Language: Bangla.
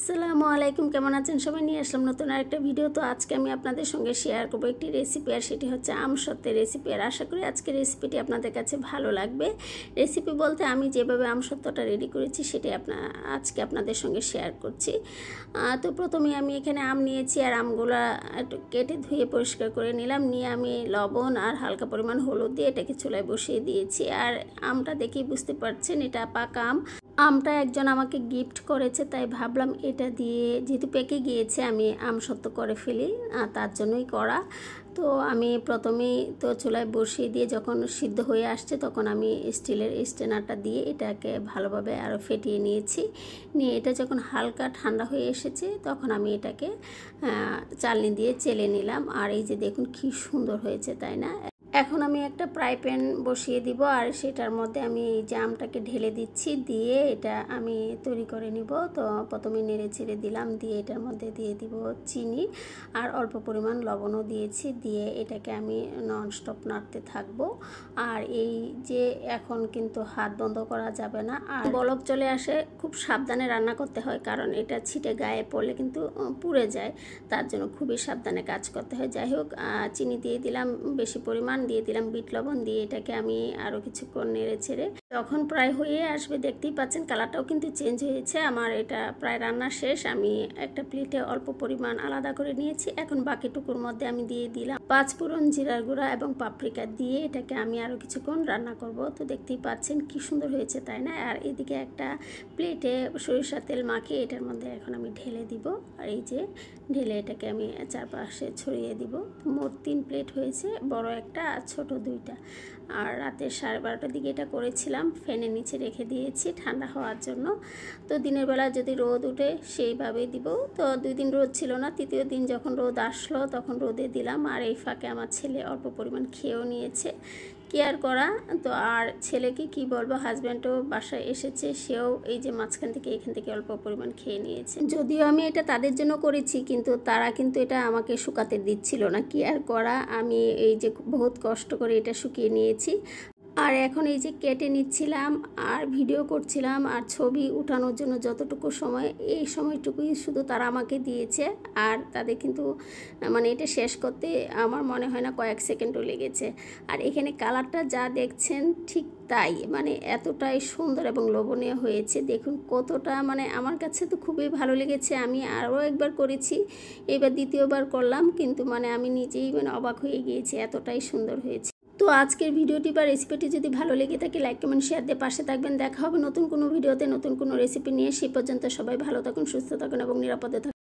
আসসালামু আলাইকুম, কেমন আছেন সবাই? নিয়ে আসলাম নতুন আরেকটা ভিডিও। তো আজকে আমি আপনাদের সঙ্গে শেয়ার করবো একটি রেসিপি, আর সেটি হচ্ছে আমসত্ত্বের রেসিপি। আর আশা করি আজকের রেসিপিটি আপনাদের কাছে ভালো লাগবে। রেসিপি বলতে আমি যেভাবে আমসত্ত্বটা রেডি করেছি সেটি আজকে আপনাদের সঙ্গে শেয়ার করছি। তো প্রথমে আমি এখানে আম নিয়েছি, আর আমগুলা একটু কেটে ধুয়ে পরিষ্কার করে নিলাম। নিয়ে আমি লবণ আর হালকা পরিমাণ হলুদ দিয়ে এটাকে চুলায় বসিয়ে দিয়েছি। আর আমটা দেখেই বুঝতে পারছেন এটা পাকা আম। আমটা একজন আমাকে গিফট করেছে, তাই ভাবলাম এটা দিয়ে যেহেতু পেকে গিয়েছে আমি আমসত্ত্ব করে ফেলি, তার জন্যই করা। তো আমি প্রথমেই তো চুলায় বসিয়ে দিয়ে যখন সিদ্ধ হয়ে আসছে তখন আমি স্টিলের স্ট্রেনারটা দিয়ে এটাকে ভালোভাবে আরও ফেটিয়ে নিয়েছি। নিয়ে এটা যখন হালকা ঠান্ডা হয়ে এসেছে তখন আমি এটাকে চালনি দিয়ে চেলে নিলাম। আর এই যে দেখুন কি সুন্দর হয়েছে, তাই না? এখন আমি একটা ফ্রাই প্যান বসিয়ে দিব, আর সেটার মধ্যে আমি এই জামটাকে ঢেলে দিচ্ছি। দিয়ে এটা আমি তৈরি করে নিব। তো প্রথমে নেড়ে ছেড়ে দিলাম, দিয়ে এটার মধ্যে দিয়ে দিব চিনি আর অল্প পরিমাণ লবণও দিয়েছি। দিয়ে এটাকে আমি ননস্টপ নাড়তে থাকবো। আর এই যে এখন কিন্তু হাত বন্ধ করা যাবে না, আর বলক চলে আসে খুব সাবধানে রান্না করতে হয়, কারণ এটা ছিটে গায়ে পড়লে কিন্তু পুড়ে যায়। তার জন্য খুবই সাবধানে কাজ করতে হয়। যাই হোক, চিনি দিয়ে দিলাম বেশি পরিমাণ, দিয়ে দিলাম বিট লবণ। দিয়ে এটাকে আমি আরও কিছুক্ষণ নেড়ে ছেড়ে যখন প্রায় হয়ে আসবে, দেখতেই পাচ্ছেন কালারটাও কিন্তু চেঞ্জ হয়েছে। আমার এটা প্রায় রান্না শেষ। আমি একটা প্লেটে অল্প পরিমাণ আলাদা করে নিয়েছি। এখন বাকিটুকুর মধ্যে আমি দিয়ে দিলাম 5 ফোড়ন, জিরার গুঁড়া এবং পাপরিকা। দিয়ে এটাকে আমি আরও কিছুক্ষণ রান্না করব। তো দেখতেই পাচ্ছেন কি সুন্দর হয়েছে, তাই না? আর এদিকে একটা প্লেটে সরিষার তেল মাখিয়ে এটার মধ্যে এখন আমি ঢেলে দিব। আর এই যে ঢেলে এটাকে আমি চারপাশে ছড়িয়ে দিব। মোট 3 প্লেট হয়েছে, বড় একটা আর ছোট 2টা। আর রাতে 12:30টার দিকে এটা করেছিলাম, ফ্যানের নিচে রেখে দিয়েছি ঠান্ডা হওয়ার জন্য। তো দিনের বেলা যদি রোদ উঠে সেইভাবেই দিব। তো 2 দিন রোদ ছিল না, তৃতীয় দিন যখন রোদ আসলো তখন রোদে দিলাম। আর এই ফাঁকে আমার ছেলে অল্প পরিমাণ খেয়েও নিয়েছে। কেয়ার করা তো, আর ছেলেকে কি বলবো, হাজব্যান্ডও বাসায় এসেছে, সেও এই যে মাঝখান থেকে এখান থেকে অল্প পরিমাণ খেয়ে নিয়েছে। যদিও আমি এটা তাদের জন্য করেছি, কিন্তু তারা কিন্তু এটা আমাকে শুকাতে দিচ্ছিল না। কেয়ার করা, আমি এই যে বহুত কষ্ট করে এটা শুকিয়ে নিয়েছি। আর এখন এই যে কেটে নিচ্ছিলাম আর ভিডিও করছিলাম, আর ছবি উঠানোর জন্য যতটুকু সময়, এই সময়টুকুই শুধু তারা আমাকে দিয়েছে। আর তাদের কিন্তু মানে এটা শেষ করতে আমার মনে হয় না কয়েক সেকেন্ডও লেগেছে। আর এখানে কালারটা যা দেখছেন ঠিক তাই, মানে এতটাই সুন্দর এবং লোভনীয় হয়েছে। দেখুন কতটা, মানে আমার কাছে তো খুবই ভালো লেগেছে। আমি আরও একবার করেছি, এবার দ্বিতীয়বার করলাম, কিন্তু মানে আমি নিজেই মানে অবাক হয়ে গিয়েছি, এতটাই সুন্দর হয়েছে। তো আজকের ভিডিওটি বা রেসিপিটি যদি ভালো লেগে থাকে লাইক কমেন্ট শেয়ার দিয়ে পাশে থাকবেন। দেখা হবে নতুন কোনো ভিডিওতে নতুন কোনো রেসিপি নিয়ে। সেই পর্যন্ত সবাই ভালো থাকুন, সুস্থ থাকুন এবং নিরাপদে থাকুন।